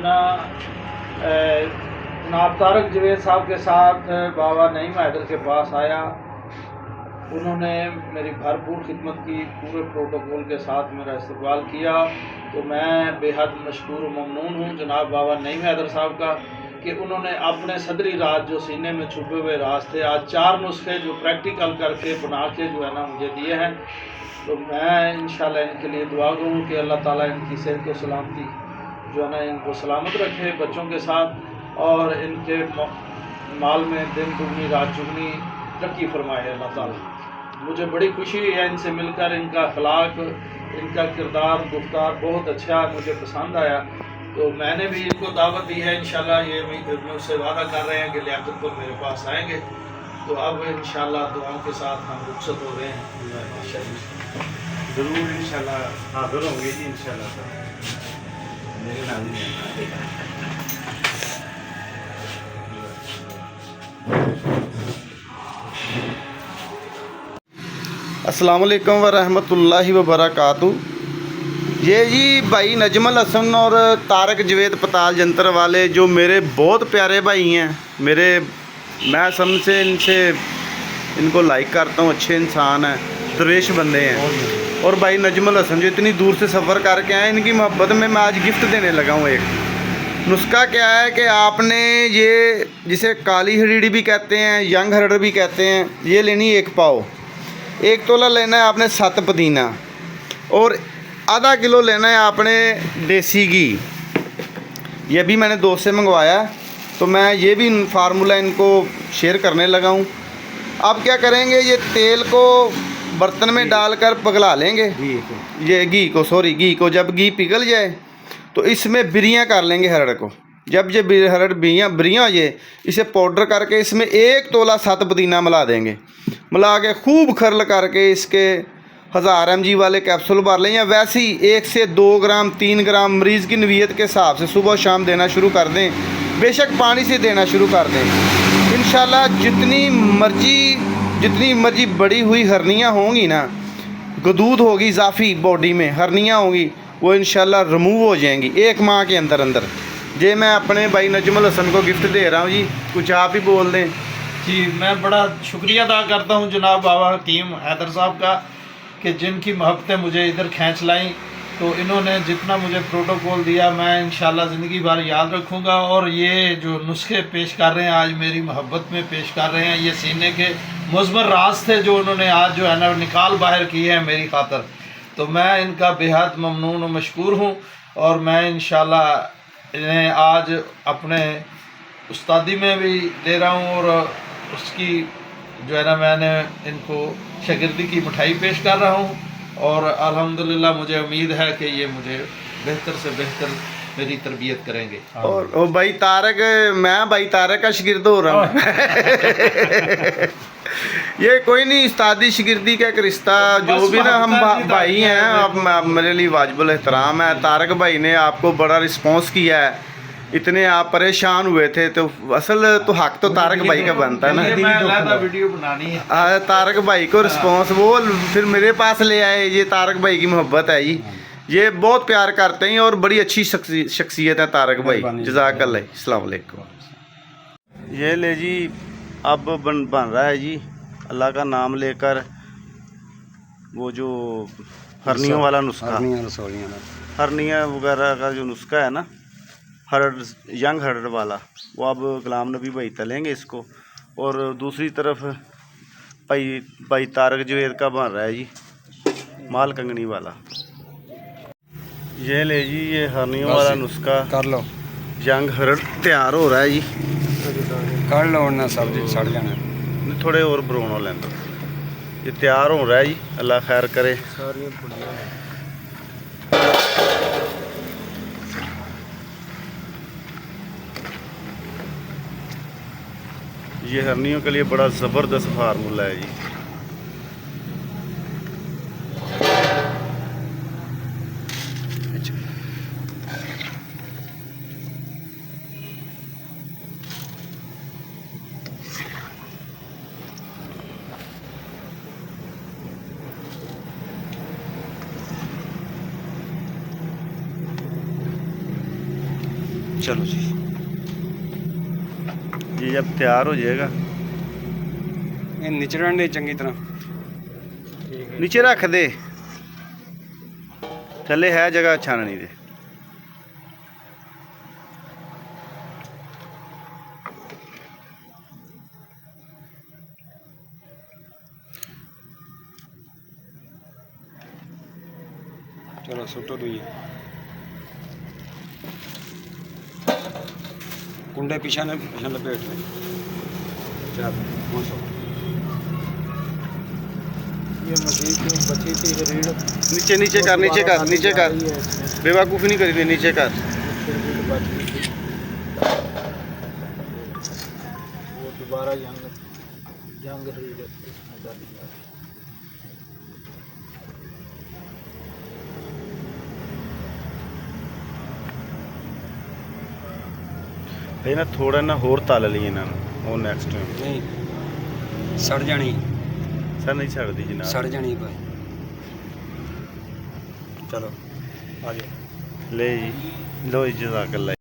ना जनाब तारक जवेद साहब के साथ बाबा नईम हैदर के पास आया। उन्होंने मेरी भरपूर खिदमत की, पूरे प्रोटोकॉल के साथ मेरा इस्तकबाल किया। तो मैं बेहद मशकूर व ममनून हूँ जनाब बाबा नईम हैदर साहब का कि उन्होंने अपने सदरी राज जो सीने में छुपे हुए राज थे, आज 4 नुस्खे जो प्रैक्टिकल करके बना के जो है ना मुझे दिए हैं। तो मैं इंशाल्लाह इनके लिए दुआ करूँ कि अल्लाह ताला इनकी सेहत को सलामती जो है ना इनको सलामत रखे बच्चों के साथ, और इनके माल में दिन दुगनी रात चुगनी तरक्की फरमाए अल्लाह ताला। मुझे बड़ी खुशी हुई है इनसे मिलकर। इनका अखलाक, इनका किरदार, गुफ्तार बहुत अच्छा मुझे पसंद आया। तो मैंने भी इनको दावत दी है, इंशाल्लाह ये मुझसे वादा कर रहे हैं कि लियाकतपुर मेरे पास आएंगे। तो अब इंशाल्लाह दुआओं के साथ हम रुखसत हो रहे हैं। ज़रूर इंशाल्लाह हाज़िर होंगे जी इंशाल्लाह। मेरे नाम अस्सलाम वालेकुम वरहमतुल्लाहि वबरकातुहू। ये जी भाई नजमुल हसन और तारक जवेद पताल जंतर वाले जो मेरे बहुत प्यारे भाई हैं, मैं सबसे इनसे इनको लाइक करता हूँ। अच्छे इंसान हैं, दरवेश बंदे हैं। और भाई नजमुल हसन जो इतनी दूर से सफ़र करके आए, इनकी मोहब्बत में मैं आज गिफ्ट देने लगा हूँ। एक नुस्खा क्या है कि आपने ये जिसे काली हरीड़ी भी कहते हैं, यंग हरड़ भी कहते हैं, ये लेनी 1 पाव। 1 तोला लेना है आपने 7 पुदीना, और आधा किलो लेना है आपने देसी घी। ये भी मैंने दोस्त से मंगवाया, तो मैं ये भी फार्मूला इनको शेयर करने लगा हूँ। अब क्या करेंगे, ये तेल को बर्तन में डालकर पिघला लेंगे। ये घी को जब घी पिघल जाए तो इसमें बिरियाँ कर लेंगे हरड़ को। जब ये हरड़ बिरियाँ हो जाए, इसे पाउडर करके इसमें 1 तोला 7 पुदीना मिला देंगे। मिला के खूब खरल करके इसके 1000 mg वाले कैप्सूल भर लें, या वैसे ही 1 से 2 ग्राम 3 ग्राम मरीज़ की नवीयत के हिसाब से सुबह शाम देना शुरू कर दें। बेशक पानी से देना शुरू कर दें। इंशाल्लाह जितनी मर्जी बड़ी हुई हरनियाँ होंगी ना, गदूद होगी इजाफी बॉडी में, हरनियाँ होंगी, वो इंशाल्लाह रिमूव हो जाएंगी 1 माह के अंदर। ये मैं अपने भाई नजमुल हसन को गिफ्ट दे रहा हूँ जी। कुछ आप ही बोल दें। जी, मैं बड़ा शुक्रिया अदा करता हूँ जनाब बाबा हकीम हैदर साहब का कि जिनकी मोहब्बतें मुझे इधर खींच लाईं। तो इन्होंने जितना मुझे प्रोटोकॉल दिया मैं इंशाल्लाह ज़िंदगी भर याद रखूँगा। और ये जो नुस्खे पेश कर रहे हैं आज मेरी मोहब्बत में पेश कर रहे हैं, ये सीने के मुज़मर राज थे जो उन्होंने आज जो है ना निकाल बाहर किए हैं मेरी खातर। तो मैं इनका बेहद ममनून और मशकूर हूँ। और मैं इंशाल्लाह इन्हें आज अपने उस्तादी में भी ले रहा हूँ, और उसकी जो है ना मैंने इनको शागिर्दी की मिठाई पेश कर रहा हूँ। और अल्हम्दुलिल्लाह मुझे उम्मीद है कि ये मुझे बेहतर से बेहतर मेरी तरबियत करेंगे। और भाई तारक, मैं भाई तारक का शागिर्द हो रहा हूँ। ये कोई नहीं, उस्तादी शागिर्दी का एक रिश्ता जो भी ना, हम भाई हैं। आप मेरे लिए वाजिबुल एहतराम है। तारक भाई ने आपको बड़ा रिस्पॉन्स किया है, इतने आप परेशान हुए थे, तो असल तो हक तो तारक भाई का बनता है ना। वीडियो बनानी है तारक भाई को रिस्पॉन्स वो फिर मेरे पास ले आए। ये तारक भाई की मोहब्बत है जी, ये बहुत प्यार करते हैं और बड़ी अच्छी शख्सियत है तारक भाई। जज़ाकल्लाह। अस्सलाम वालेकुम। ये ले जी, अब बन रहा है जी, अल्लाह का नाम लेकर वो जो हरनियों वाला नुस्खा, हरनियाँ वगैरह का जो नुस्खा है ना, यंग हरड़ वाला, वो अब गुलाम नबी भाई तलेंगे इसको। और दूसरी तरफ भाई तारक जवेद का बन रहा है जी माल कंगनी वाला। ये ले जी, ये हरनियों वाला नुस्खा कर लो। यंग हरड़ तैयार हो रहा है जी। कर लो ना सब्जी सड़ जाना, थोड़े और ब्राउन हो लेंगे। ये तैयार हो रहा है जी, अल्लाह खैर करे। ये हरनियों के लिए बड़ा ज़बरदस्त फार्मूला है जी। चलो जी। ये जब तैयार हो जाएगा ये निचड़न दे चंगी तरह। नीचे रख दे, थले है जगह छाननी दे। चलो सुटो दुई कुंडे पीछा ने लपेट रहे। चल घुसो। ये मशीन जो बची थी रीढ़ नीचे नीचे कर, नीचे कर, नीचे कर, बेवकूफ़ी नहीं करी, नीचे कर। बच गई थी, वो दोबारा जंग रीढ़ इसमें डाली जा रही है। ਇਹ ਨਾ ਥੋੜਾ ਨਾ ਹੋਰ ਤਲ ਲਈ ਇਹਨਾਂ ਨੂੰ, ਉਹ ਨੈਕਸਟ ਟਾਈਮ नहीं सड़ जानी, ਸਰ ਨਹੀਂ ਛੱਡਦੀ ਜਨਾਬ। सड़ जानी भाई। ਚਲੋ ਆ ਜਾਓ ਲੈ ਜੀ, ਲੋ ਜੀ ਜਜ਼ਾਕੱਲਾ।